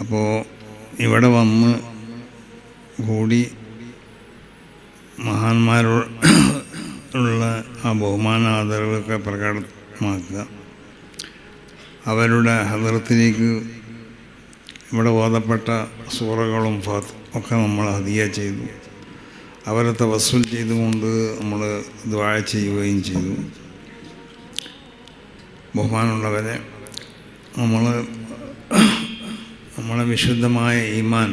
അപ്പോൾ ഇവിടെ വന്ന് കൂടി മഹാന്മാരുള്ള ആ ബഹുമാനാദരവൊക്കെ പ്രകടമാക്കുക, അവരുടെ ഹദറത്തിലേക്ക് ഇവിടെ ഓതപ്പെട്ട സൂറകളും ഒക്കെ നമ്മൾ ഹദിയ ചെയ്തു. അവരെ തവസ്സുൽ ചെയ്തുകൊണ്ട് നമ്മൾ ദുആ ചെയ്യുകയും ചെയ്തു. ബഹുമാനമുള്ളവരെ, നമ്മളെ വിശുദ്ധമായ ഈമാൻ,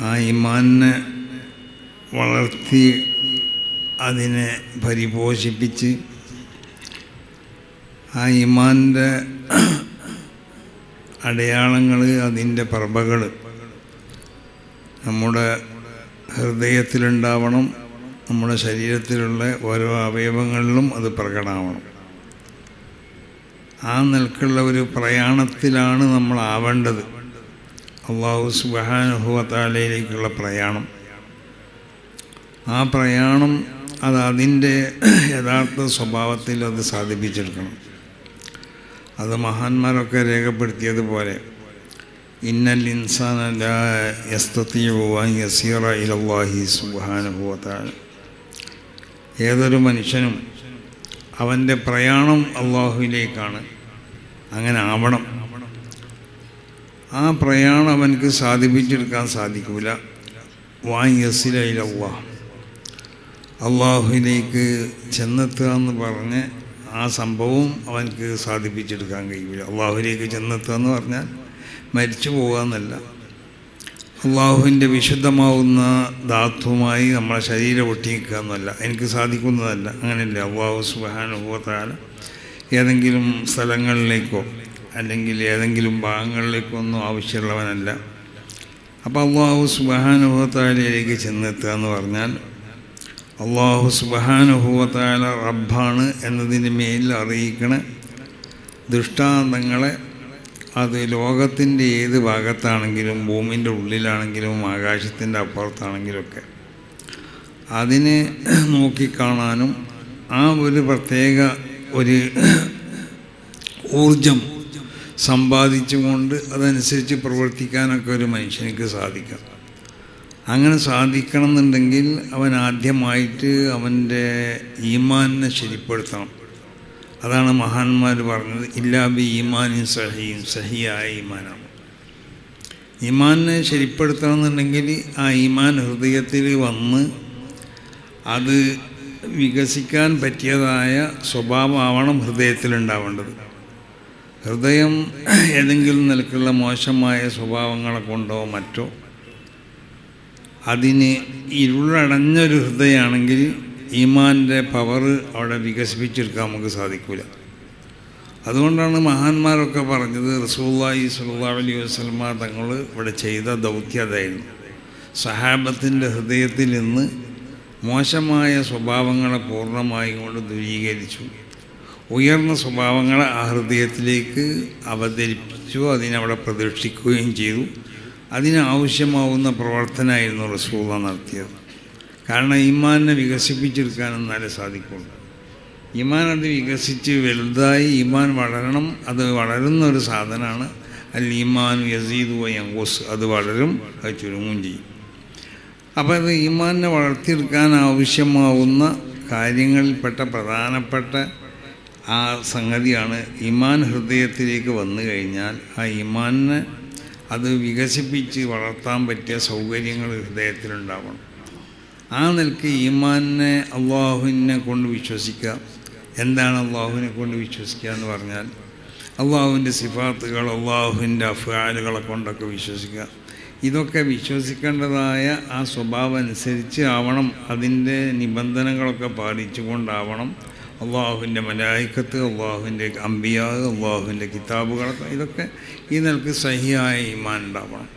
ആ ഈമാനിനെ വളർത്തി അതിനെ പരിപോഷിപ്പിച്ച് ആ ഈമാനിൻ്റെ അടയാളങ്ങൾ, അതിൻ്റെ പ്രഭകൾ നമ്മുടെ ഹൃദയത്തിലുണ്ടാവണം. നമ്മുടെ ശരീരത്തിലുള്ള ഓരോ അവയവങ്ങളിലും അത് പ്രകടമാവണം. ആ നിലക്കുള്ള ഒരു പ്രയാണത്തിലാണ് നമ്മൾ ആവേണ്ടത്. അല്ലാഹു സുബ്ഹാനഹു വ തആലയിലേക്കുള്ള പ്രയാണം. ആ പ്രയാണം അതിൻ്റെ യഥാർത്ഥ സ്വഭാവത്തിൽ അത് സാധിപ്പിച്ചെടുക്കണം. അത് മഹാന്മാരൊക്കെ രേഖപ്പെടുത്തിയതുപോലെ ഇന്നൽ ഇൻസാന ലാ യസ്തതിഉ അൻ യസീറ ഇലല്ലാഹി സുബ്ഹാനഹു വ തആല. ഏതൊരു മനുഷ്യനും അവൻ്റെ പ്രയാണം അള്ളാഹുവിലേക്കാണ്. അങ്ങനെ ആവണം. ആ പ്രയാണം അവനക്ക് സാധിപ്പിച്ചെടുക്കാൻ സാധിക്കില്ല. വാൻ യസില ഇലല്ലാഹ്, അള്ളാഹുവിലേക്ക് ചെന്നെത്തുക എന്ന് പറഞ്ഞ് ആ സംഭവം അവനക്ക് സാധിപ്പിച്ചെടുക്കാൻ കഴിയില്ല. അള്ളാഹുവിലേക്ക് ചെന്നെത്തുക എന്ന് പറഞ്ഞാൽ മരിച്ചു പോകുക എന്നല്ല, അള്ളാഹുവിൻ്റെ വിശുദ്ധമാവുന്ന ധാത്തുമായി നമ്മളെ ശരീരം ഒട്ടിക്കുക എന്നല്ല, എനിക്ക് സാധിക്കുന്നതല്ല. അങ്ങനെയല്ല. അല്ലാഹു സുബ്ഹാനഹു വ തആല ഏതെങ്കിലും സ്ഥലങ്ങളിലേക്കോ അല്ലെങ്കിൽ ഏതെങ്കിലും ഭാഗങ്ങളിലേക്കോ ഒന്നും ആവശ്യമുള്ളവനല്ല. അപ്പോൾ അല്ലാഹു സുബ്ഹാനഹു വ തആലയിലേക്ക് ചെന്നെത്തുക എന്ന് പറഞ്ഞാൽ അല്ലാഹു സുബ്ഹാനഹു വ തആല റബ്ബാണ് എന്നതിന് മേലിൽ അറിയിക്കണ ദൃഷ്ടാന്തങ്ങളെ അത് ലോകത്തിൻ്റെ ഏത് ഭാഗത്താണെങ്കിലും, ഭൂമിൻ്റെ ഉള്ളിലാണെങ്കിലും, ആകാശത്തിൻ്റെ അപ്പുറത്താണെങ്കിലുമൊക്കെ അതിനെ നോക്കിക്കാണാനും ആ ഒരു പ്രത്യേക ഒരു ഊർജം സമ്പാദിച്ചുകൊണ്ട് അതനുസരിച്ച് പ്രവർത്തിക്കാനൊക്കെ ഒരു മനുഷ്യനിക്ക് സാധിക്കണം. അങ്ങനെ സാധിക്കണം എന്നുണ്ടെങ്കിൽ അവൻ ആദ്യമായിട്ട് അവൻ്റെ ഈമാനിനെ ശരിപ്പെടുത്തണം. അതാണ് മഹാന്മാർ പറഞ്ഞത്, ഇല്ലാ ബി ഈമാനിൻ സഹീൻ, സഹിയായ ഈമാനാണ്. ഈമാനിനെ ശരിപ്പെടുത്തണം എന്നുണ്ടെങ്കിൽ ആ ഈമാൻ ഹൃദയത്തിൽ വന്ന് അത് വികസിക്കാൻ പറ്റിയതായ സ്വഭാവമാവണം ഹൃദയത്തിലുണ്ടാവേണ്ടത്. ഹൃദയം ഏതെങ്കിലും നിലക്കുള്ള മോശമായ സ്വഭാവങ്ങളെ കൊണ്ടോ മറ്റോ അതിന് ഇരുളടഞ്ഞൊരു ഹൃദയമാണെങ്കിൽ ഈമാൻ്റെ പവർ അവിടെ വികസിപ്പിച്ചെടുക്കാൻ നമുക്ക് സാധിക്കില്ല. അതുകൊണ്ടാണ് മഹാന്മാരൊക്കെ പറഞ്ഞത്, റസൂലുള്ളാഹി സ്വല്ലല്ലാഹു അലൈഹി വസല്ലമ തങ്ങൾ ഇവിടെ ചെയ്ത ദൗത്യം അതായിരുന്നു. സഹാബത്തിൻ്റെ ഹൃദയത്തിൽ നിന്ന് മോശമായ സ്വഭാവങ്ങളെ പൂർണ്ണമായും കൊണ്ട് ദൂരീകരിച്ചു. ഉയർന്ന സ്വഭാവങ്ങളെ ആ ഹൃദയത്തിലേക്ക് അവതരിപ്പിച്ചു, അതിനവിടെ പ്രദർശിക്കുകയും ചെയ്തു. അതിനാവശ്യമാവുന്ന പ്രവർത്തനമായിരുന്നു റസൂലുള്ളാഹി നടത്തിയത്. കാരണം ഈമാനിനെ വികസിപ്പിച്ചെടുക്കാൻ എന്നാലേ സാധിക്കുള്ളൂ. ഈമാൻ അത് വികസിച്ച് വലുതായി ഈമാൻ വളരണം. അത് വളരുന്ന ഒരു സാധനമാണ്. അൽ ഈമാനു യസീദു വ യൻഖുസ്, അത് വളരും, അത് ചുരുങ്ങും ചെയ്യും. അപ്പോൾ അത് ഈമാനിനെ വളർത്തിയെടുക്കാൻ ആവശ്യമാവുന്ന കാര്യങ്ങളിൽപ്പെട്ട പ്രധാനപ്പെട്ട ആ സംഗതിയാണ് ഈമാൻ ഹൃദയത്തിലേക്ക് വന്നു കഴിഞ്ഞാൽ ആ ഈമാനിനെ അത് വികസിപ്പിച്ച് വളർത്താൻ പറ്റിയ സൗകര്യങ്ങൾ ഹൃദയത്തിലുണ്ടാവണം. ആ നിലയ്ക്ക് ഈമാനിനെ അള്ളാഹുവിനെ കൊണ്ട് വിശ്വസിക്കുക. എന്താണ് അള്ളാഹുവിനെ കൊണ്ട് വിശ്വസിക്കുക എന്ന് പറഞ്ഞാൽ അള്ളാഹുവിൻ്റെ സിഫാത്തുകൾ, അള്ളാഹുവിൻ്റെ അഫ്ആലുകളെ കൊണ്ടൊക്കെ വിശ്വസിക്കുക. ഇതൊക്കെ വിശ്വസിക്കേണ്ടതായ ആ സ്വഭാവം അനുസരിച്ച് ആവണം. അതിൻ്റെ നിബന്ധനകളൊക്കെ പാലിച്ചുകൊണ്ടാവണം. അള്ളാഹുവിൻ്റെ മലായിക്കത്ത്, അള്ളാഹുവിൻ്റെ അംബിയാ, അള്ളാഹുവിൻ്റെ കിതാബുകളൊക്കെ ഇതൊക്കെ ഈ നിലക്ക് സഹിയായ ഈമാൻ ഉണ്ടാവണം.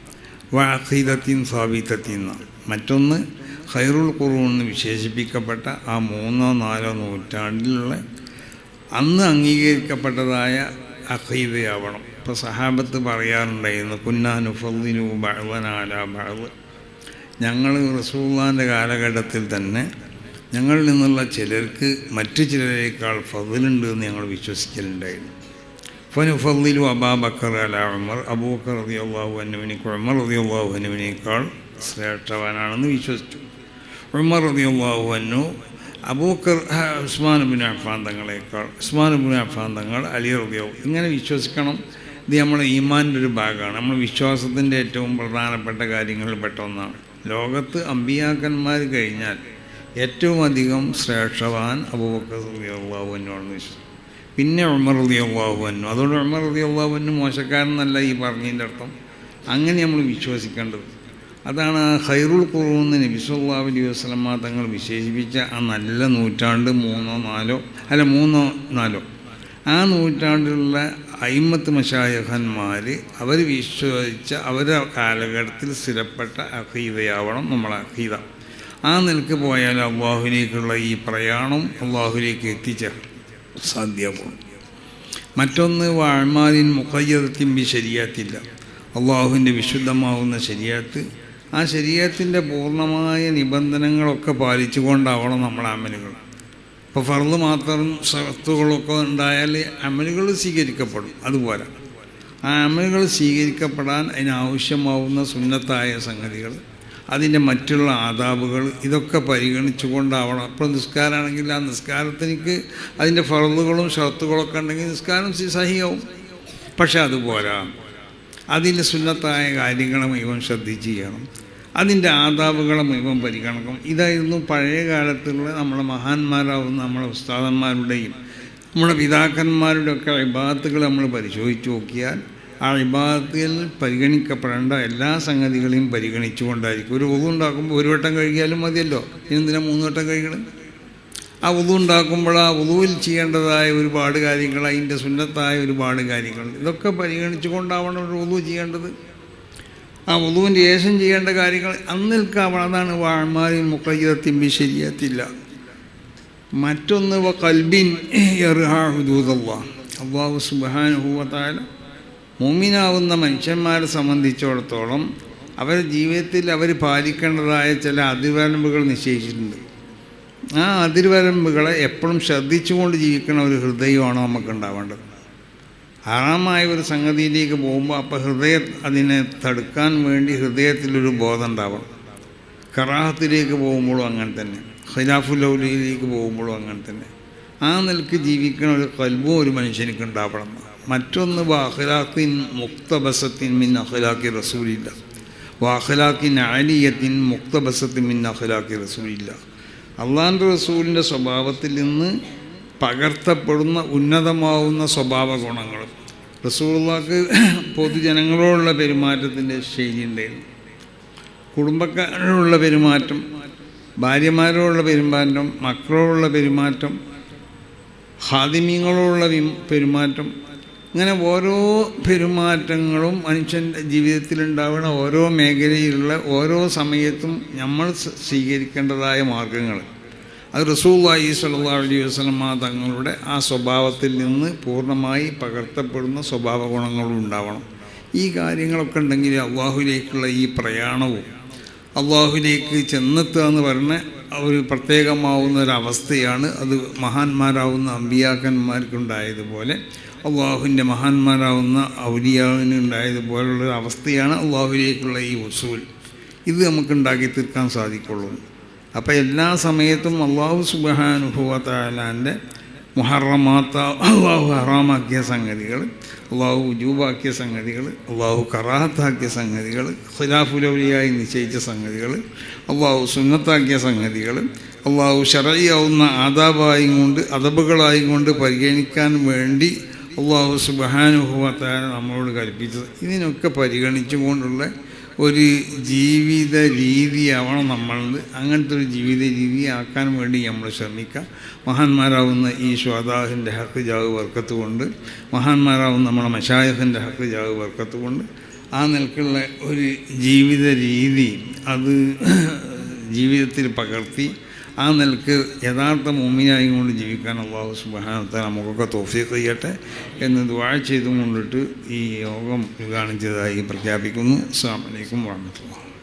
വഅഖീദത്തിൻ സാബിതത്തിൻ. മറ്റൊന്ന് ഖൈറുൽ ഖുറൂൻ എന്ന് വിശേഷിപ്പിക്കപ്പെട്ട ആ 3-4 നൂറ്റാണ്ടിലുള്ള അന്ന് അംഗീകരിക്കപ്പെട്ടതായ അഖീദയാവണം. ഇപ്പോൾ സഹാബത്ത് പറയാറുണ്ടായിരുന്നു, കുന്നാ നുഫദ്ദിലു ബഅദനാ അലാ ബഅദ്. ഞങ്ങൾ റസൂലുള്ളാഹിൻ്റെ കാലഘട്ടത്തിൽ തന്നെ ഞങ്ങളിൽ നിന്നുള്ള ചിലർക്ക് മറ്റു ചിലരേക്കാൾ ഫദ്ലുണ്ട് എന്ന് ഞങ്ങൾ വിശ്വസിക്കലുണ്ടായിരുന്നു. ഫനുഫദ്ദിലു അബൂബക്കർ അലാ ഉമർ, അബൂബക്കർ റളിയല്ലാഹു അൻഹുവിനേക്കാൾ ഉമർ റളിയല്ലാഹു അൻഹുവിനേക്കാൾ ശ്രേഷ്ഠവാനാണെന്ന് വിശ്വസിച്ചു. ഉമർ റളിയല്ലാഹു അൻഹു അബൂബക്കർ ഉസ്മാൻ ഇബ്നു അഫ്ഫാൻ തങ്ങളേക്കാൾ, ഉസ്മാൻ ഇബ്നു അഫ്ഫാൻ തങ്ങൾ അലി റളിയല്ലാഹു, ഇങ്ങനെ വിശ്വസിക്കണം. ഇത് നമ്മുടെ ഈമാനിൻ്റെ ഒരു ഭാഗമാണ്. നമ്മൾ വിശ്വാസത്തിൻ്റെ ഏറ്റവും പ്രധാനപ്പെട്ട കാര്യങ്ങളിൽ പെട്ട ഒന്നാണ്. ലോകത്ത് അമ്പിയാക്കന്മാർ കഴിഞ്ഞാൽ ഏറ്റവും അധികം ശ്രേഷ്ഠവാൻ അബൂബക്കർ റളിയല്ലാഹു അൻഹു ആണെന്ന് വിശ്വസിച്ചു. പിന്നെ ഉമർ റളിയല്ലാഹു അൻഹു. അതുകൊണ്ട് ഉമർ റളിയല്ലാഹു അൻഹു മോശക്കാരനല്ല ഈ പറഞ്ഞതിൻ്റെ അർത്ഥം. അങ്ങനെ നമ്മൾ വിശ്വസിക്കേണ്ടത്. അതാണ് ഖൈറുൽ ഖുറൂൻ നബി സല്ലല്ലാഹു അലൈഹി വസല്ലം തങ്ങൾ വിശേഷിപ്പിച്ച ആ നല്ല നൂറ്റാണ്ട് 3 or 4 ആ നൂറ്റാണ്ടിലുള്ള അയിമ്മത്ത് മശായിഖന്മാർ അവർ വിശ്വസിച്ച അവരുടെ കാലഘട്ടത്തിൽ സ്ഥിരപ്പെട്ട അഖീദയാവണം നമ്മളെ അഖീദ. ആ നിലക്ക് പോയാൽ അള്ളാഹുവിലേക്കുള്ള ഈ പ്രയാണം അള്ളാഹുവിലേക്ക് എത്തിച്ചേരും സാധ്യമാകും. മറ്റൊന്ന് വഅമാലിൻ മുഖയ്യദത്തിൻ ബി ശരീഅത്തില്ല, അള്ളാഹുവിൻ്റെ വിശുദ്ധമാവുന്ന ശരീഅത്ത്, ആ ശരീഅത്തിൻ്റെ പൂർണ്ണമായ നിബന്ധനകളൊക്കെ പാലിച്ചുകൊണ്ടാവണം നമ്മളെ അമലുകൾ. ഇപ്പോൾ ഫർള് മാത്രം ഷർത്തുകളൊക്കെ ഉണ്ടായാൽ അമലുകൾ സ്വീകരിക്കപ്പെടും. അതുപോലെ ആ അമലുകൾ സ്വീകരിക്കപ്പെടാൻ അതിനാവശ്യമാവുന്ന സുന്നത്തായ സംഗതികൾ, അതിൻ്റെ മറ്റുള്ള ആദാബുകൾ, ഇതൊക്കെ പരിഗണിച്ചുകൊണ്ടാവണം. അപ്പോൾ നിസ്കാരമാണെങ്കിൽ ആ നിസ്കാരത്തിനിക്ക് അതിൻ്റെ ഫർളുകളും ഷർത്തുകളൊക്കെ ഉണ്ടെങ്കിൽ നിസ്കാരം സഹിയാവും. പക്ഷെ അതുപോരാ, അതിൻ്റെ സുന്നത്തായ കാര്യങ്ങളെ മുഴുവൻ ശ്രദ്ധിച്ച് ചെയ്യണം, അതിൻ്റെ ആദാബുകളെ മുഴുവൻ പരിഗണിക്കണം. ഇതായിരുന്നു പഴയ കാലത്തുള്ള നമ്മളെ മഹാന്മാരാവുന്ന നമ്മളെ ഉസ്താദന്മാരുടെയും നമ്മുടെ പിതാക്കന്മാരുടെയൊക്കെ ഇബാദത്തുകൾ നമ്മൾ പരിശോധിച്ച് നോക്കിയാൽ ആ ഇബാദത്തിൽ പരിഗണിക്കപ്പെടേണ്ട എല്ലാ സംഗതികളെയും പരിഗണിച്ചുകൊണ്ടായിരിക്കും. ഒരു വുളു ഉണ്ടാക്കുമ്പോൾ 1 വട്ടം കഴുകിയാലും മതിയല്ലോ, എന്തിനാ 3 വട്ടം കഴുകണം? ആ വുളു ഉണ്ടാക്കുമ്പോൾ ആ വുളുവിൽ ചെയ്യേണ്ടതായ ഒരുപാട് കാര്യങ്ങൾ, അതിൻ്റെ സുന്നത്തായ ഒരുപാട് കാര്യങ്ങൾ, ഇതൊക്കെ പരിഗണിച്ചുകൊണ്ടാവണം ഒരു വുളു ചെയ്യേണ്ടത്. ആ വുളുവിൻ്റെ ശേഷം ചെയ്യേണ്ട കാര്യങ്ങൾ അന്നിൽക്കാവണം. അതാണ് വഅമാലിൻ മുഖയ്യദത്തിൻ ബി ശരീഅത്തില്ല. മറ്റൊന്ന് ഖൽബിൻ യർഹാ ഹുദൂദല്ലാഹ്, അല്ലാഹു സുബ്ഹാനഹു വ തആല മുഅ്മിനാവുന്ന മനുഷ്യന്മാരെ സംബന്ധിച്ചിടത്തോളം അവരുടെ ജീവിതത്തിൽ അവർ പാലിക്കേണ്ടതായ ചില അതിർവരമ്പുകൾ നിശ്ചയിച്ചിട്ടുണ്ട്. ആ അതിർവരമ്പുകളെ എപ്പോഴും ശ്രദ്ധിച്ചുകൊണ്ട് ജീവിക്കുന്ന ഒരു ഹൃദയമാണ് നമുക്കുണ്ടാവേണ്ടത്. ഹറാമായ ഒരു സംഗതിയിലേക്ക് പോകുമ്പോൾ അപ്പോൾ അതിനെ തടുക്കാൻ വേണ്ടി ഹൃദയത്തിലൊരു ബോധം ഉണ്ടാവണം. കറാഹത്തിലേക്ക് പോകുമ്പോഴും അങ്ങനെ തന്നെ, ഖിലാഫുൽ ഔലിയയിലേക്ക് പോകുമ്പോഴും അങ്ങനെ തന്നെ. ആ നിലക്ക് ജീവിക്കുന്ന ഒരു ഖൽബും ഒരു മനുഷ്യനിക്ക് ഉണ്ടാവണം. മറ്റൊന്ന് വഅഖ്ലാഖിൻ മുഖ്തബസത്തിൻ മിൻ അഖ്ലാഖി റസൂലില്ല, വഅഖ്ലാഖിൻ ആലിയത്തിൻ മുഖ്തബസത്തിൻ മിൻ അഖ്ലാഖി റസൂലില്ല. അള്ളാഹുവിൻ്റെ റസൂലിൻ്റെ സ്വഭാവത്തിൽ നിന്ന് പകർത്തപ്പെടുന്ന ഉന്നതമാവുന്ന സ്വഭാവ ഗുണങ്ങൾ. റസൂലുള്ളാഹിക്ക് പൊതുജനങ്ങളോടുള്ള പെരുമാറ്റത്തിൻ്റെ ശൈലി ഉണ്ടായിരുന്നു. കുടുംബക്കാരോടുള്ള പെരുമാറ്റം, ഭാര്യമാരോടുള്ള പെരുമാറ്റം, മക്കളോടുള്ള പെരുമാറ്റം, ഖാദിമീങ്ങളോടുള്ള പെരുമാറ്റം, ഇങ്ങനെ ഓരോ പെരുമാറ്റങ്ങളും മനുഷ്യൻ്റെ ജീവിതത്തിലുണ്ടാവുന്ന ഓരോ മേഖലയിലുള്ള ഓരോ സമയത്തും നമ്മൾ സ്വീകരിക്കേണ്ടതായ മാർഗങ്ങൾ, അത് റസൂലുള്ളാഹി സ്വല്ലല്ലാഹു അലൈഹി വസല്ലം തങ്ങളുടെ ആ സ്വഭാവത്തിൽ നിന്ന് പൂർണ്ണമായി പകർത്തപ്പെടുന്ന സ്വഭാവ ഗുണങ്ങളും ഉണ്ടാവണം. ഈ കാര്യങ്ങളൊക്കെ ഉണ്ടെങ്കിൽ അള്ളാഹുവിലേക്കുള്ള ഈ പ്രയാണവും അള്ളാഹുവിലേക്ക് ചെന്നെത്തുക എന്ന് പറഞ്ഞ ഒരു പ്രത്യേകമാവുന്ന ഒരവസ്ഥയാണ്. അത് മഹാന്മാരാവുന്ന അമ്പിയാക്കന്മാർക്കുണ്ടായതുപോലെ അള്ളാഹുവിൻ്റെ മഹാന്മാരാവുന്ന ഔലിയാവിനുണ്ടായതുപോലുള്ളൊരു അവസ്ഥയാണ് അള്ളാഹുവിലേക്കുള്ള ഈ ഉസൂൽ. ഇത് നമുക്കുണ്ടാക്കി തീർക്കാൻ സാധിക്കുള്ളൂ. അപ്പോൾ എല്ലാ സമയത്തും അള്ളാഹു സുബ്ഹാനഹു വ തആലാൻ്റെ മുഹറമാത്ത, അള്ളാഹു ഹറാമാക്കിയ സംഗതികൾ, അള്ളാഹു ഉജൂബാക്കിയ സംഗതികൾ, അള്ളാഹു കറാഹത്താക്കിയ സംഗതികൾ, ഖിലാഫുൽ ഔലിയായി നിശ്ചയിച്ച സംഗതികൾ, അള്ളാഹു സുന്നത്താക്കിയ സംഗതികൾ, അള്ളാഹു ശർഈയാവുന്ന ആദാബായും കൊണ്ട് അദബുകളായും കൊണ്ട് പരിഗണിക്കാൻ വേണ്ടി അള്ളാഹു സുബ്ഹാനഹു വ തആല നമ്മളോട് കൽപ്പിച്ചത്. ഇതിനൊക്കെ പരിഗണിച്ചുകൊണ്ടുള്ള ഒരു ജീവിത രീതിയാവണം നമ്മളത്. അങ്ങനത്തെ ഒരു ജീവിത രീതി ആക്കാൻ വേണ്ടി നമ്മൾ ശ്രമിക്കാം. മഹാന്മാരാവുന്ന ഈ ശുഹദാഹിൻ്റെ ഹക്ക് ജാവ് ബർക്കത്ത് കൊണ്ട്, മഹാന്മാരാവുന്ന നമ്മളെ മശായിഖിൻ്റെ ഹക്ക് ജാവ് ബർക്കത്ത് കൊണ്ട് ആ നിലക്കുള്ള ഒരു ജീവിത രീതി അത് ജീവിതത്തിൽ പകർത്തി ആ നിലക്ക് യഥാർത്ഥ മുഅ്മിനായി കൊണ്ട് ജീവിക്കാൻ അല്ലാഹു സുബ്ഹാനഹു വ തആല നമുക്കൊക്കെ തൗഫീഖ് ചെയ്യട്ടെ എന്ന് ദുആ ചെയ്തുകൊണ്ടിട്ട് ഈ യോഗം ഉദ്ഘാടനം ചെയ്തതായി പ്രഖ്യാപിക്കുന്നു. അസ്സലാമു അലൈക്കും വറഹ്മത്തുള്ളാഹി.